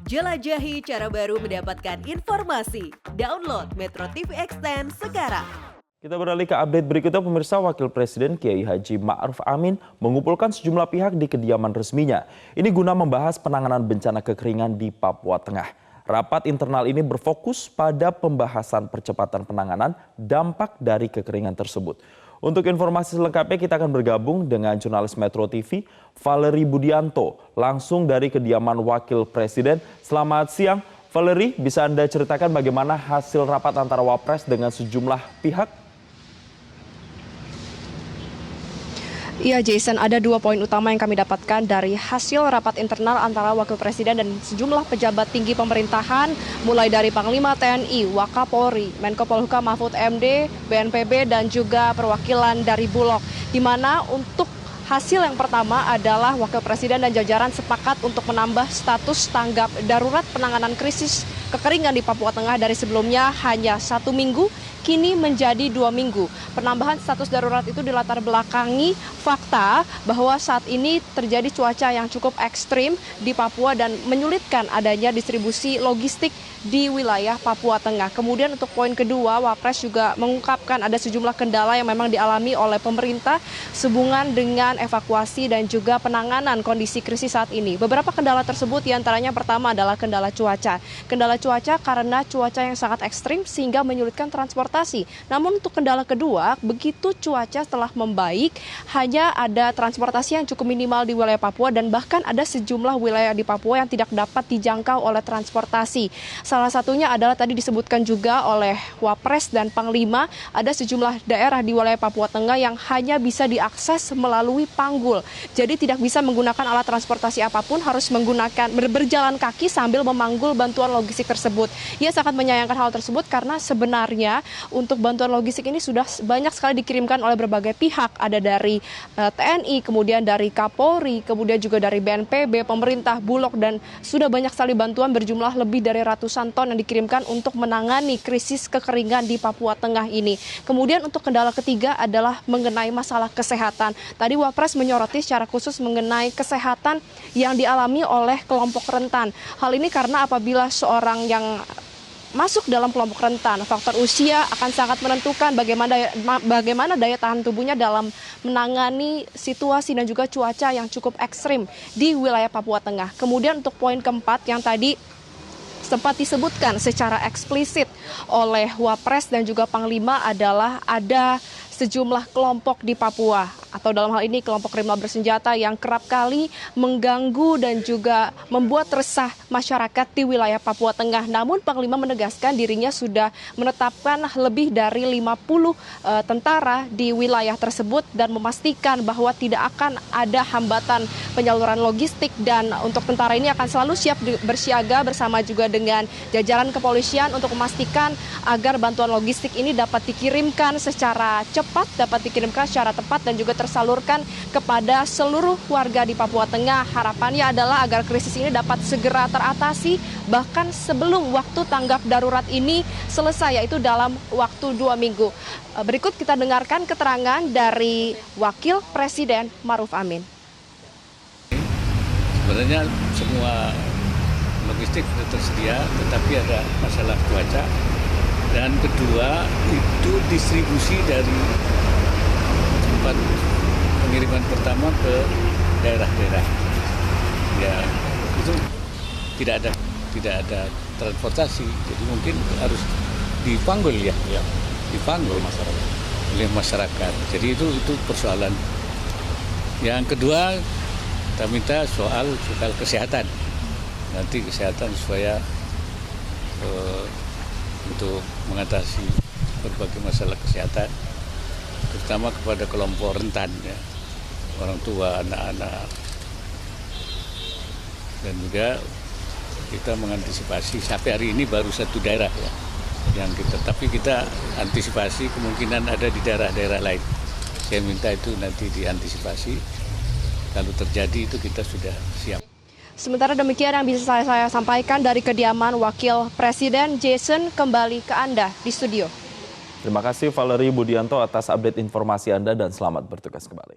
Jelajahi cara baru mendapatkan informasi. Download Metro TV Extend sekarang. Kita beralih ke update berikutnya. Pemirsa, Wakil Presiden Kiai Haji Ma'ruf Amin mengumpulkan sejumlah pihak di kediaman resminya. Ini guna membahas penanganan bencana kekeringan di Papua Tengah. Rapat internal ini berfokus pada pembahasan percepatan penanganan dampak dari kekeringan tersebut. Untuk informasi selengkapnya kita akan bergabung dengan jurnalis Metro TV Valerie Budianto langsung dari kediaman Wakil Presiden. Selamat siang Valerie, bisa Anda ceritakan bagaimana hasil rapat antara Wapres dengan sejumlah pihak? Iya Jason, ada 2 poin utama yang kami dapatkan dari hasil rapat internal antara Wakil Presiden dan sejumlah pejabat tinggi pemerintahan, mulai dari Panglima TNI, Wakapolri, Menko Polhukam Mahfud MD, BNPB, dan juga perwakilan dari Bulog. Di mana untuk hasil yang pertama adalah Wakil Presiden dan jajaran sepakat untuk menambah status tanggap darurat penanganan krisis kekeringan di Papua Tengah dari sebelumnya hanya 1 minggu, kini menjadi 2 minggu. Penambahan status darurat itu dilatar belakangi fakta bahwa saat ini terjadi cuaca yang cukup ekstrim di Papua dan menyulitkan adanya distribusi logistik di wilayah Papua Tengah. Kemudian untuk poin kedua, Wapres juga mengungkapkan ada sejumlah kendala yang memang dialami oleh pemerintah sehubungan dengan evakuasi dan juga penanganan kondisi krisis saat ini. Beberapa kendala tersebut diantaranya pertama adalah kendala cuaca. Kendala cuaca karena cuaca yang sangat ekstrim sehingga menyulitkan transportasi. Namun untuk kendala kedua, begitu cuaca telah membaik, hanya ada transportasi yang cukup minimal di wilayah Papua dan bahkan ada sejumlah wilayah di Papua yang tidak dapat dijangkau oleh transportasi. Salah satunya adalah tadi disebutkan juga oleh Wapres dan Panglima, ada sejumlah daerah di wilayah Papua Tengah yang hanya bisa diakses melalui panggul. Jadi tidak bisa menggunakan alat transportasi apapun, harus menggunakan berjalan kaki sambil memanggul bantuan logistik tersebut. Ia sangat menyayangkan hal tersebut karena sebenarnya untuk bantuan logistik ini sudah banyak sekali dikirimkan oleh berbagai pihak. Ada dari TNI, kemudian dari Kapolri, kemudian juga dari BNPB, pemerintah, Bulog, dan sudah banyak sekali bantuan berjumlah lebih dari ratusan ton yang dikirimkan untuk menangani krisis kekeringan di Papua Tengah ini. Kemudian untuk kendala ketiga adalah mengenai masalah kesehatan. Tadi Wapres menyoroti secara khusus mengenai kesehatan yang dialami oleh kelompok rentan. Hal ini karena apabila seorang yang masuk dalam kelompok rentan, faktor usia akan sangat menentukan bagaimana daya tahan tubuhnya dalam menangani situasi dan juga cuaca yang cukup ekstrim di wilayah Papua Tengah. Kemudian untuk poin keempat yang tadi sempat disebutkan secara eksplisit oleh Wapres dan juga Panglima adalah ada sejumlah kelompok di Papua atau dalam hal ini kelompok kriminal bersenjata yang kerap kali mengganggu dan juga membuat resah masyarakat di wilayah Papua Tengah. Namun Panglima menegaskan dirinya sudah menetapkan lebih dari 50 tentara di wilayah tersebut dan memastikan bahwa tidak akan ada hambatan penyaluran logistik dan untuk tentara ini akan selalu siap bersiaga bersama juga dengan jajaran kepolisian untuk memastikan agar bantuan logistik ini dapat dikirimkan secara cepat, dapat dikirimkan secara tepat dan juga tersalurkan kepada seluruh warga di Papua Tengah. Harapannya adalah agar krisis ini dapat segera teratasi bahkan sebelum waktu tanggap darurat ini selesai, yaitu dalam waktu 2 minggu. Berikut kita dengarkan keterangan dari Wakil Presiden Ma'ruf Amin. Sebenarnya semua logistik sudah tersedia, tetapi ada masalah cuaca. Dan kedua, itu distribusi dari tempat pengiriman pertama ke daerah-daerah. Ya, itu tidak ada transportasi, jadi mungkin harus dipanggul ya. Dipanggul oleh masyarakat. Jadi itu persoalan. Yang kedua, kita minta soal kesehatan. Nanti kesehatan supaya untuk mengatasi berbagai masalah kesehatan, terutama kepada kelompok rentan, ya, orang tua, anak-anak, dan juga kita mengantisipasi sampai hari ini baru 1 daerah ya, tapi kita antisipasi kemungkinan ada di daerah-daerah lain. Saya minta itu nanti diantisipasi, kalau terjadi itu kita sudah siap. Sementara demikian yang bisa saya sampaikan dari kediaman Wakil Presiden. Jason, kembali ke Anda di studio. Terima kasih Valerie Budianto atas update informasi Anda dan selamat bertugas kembali.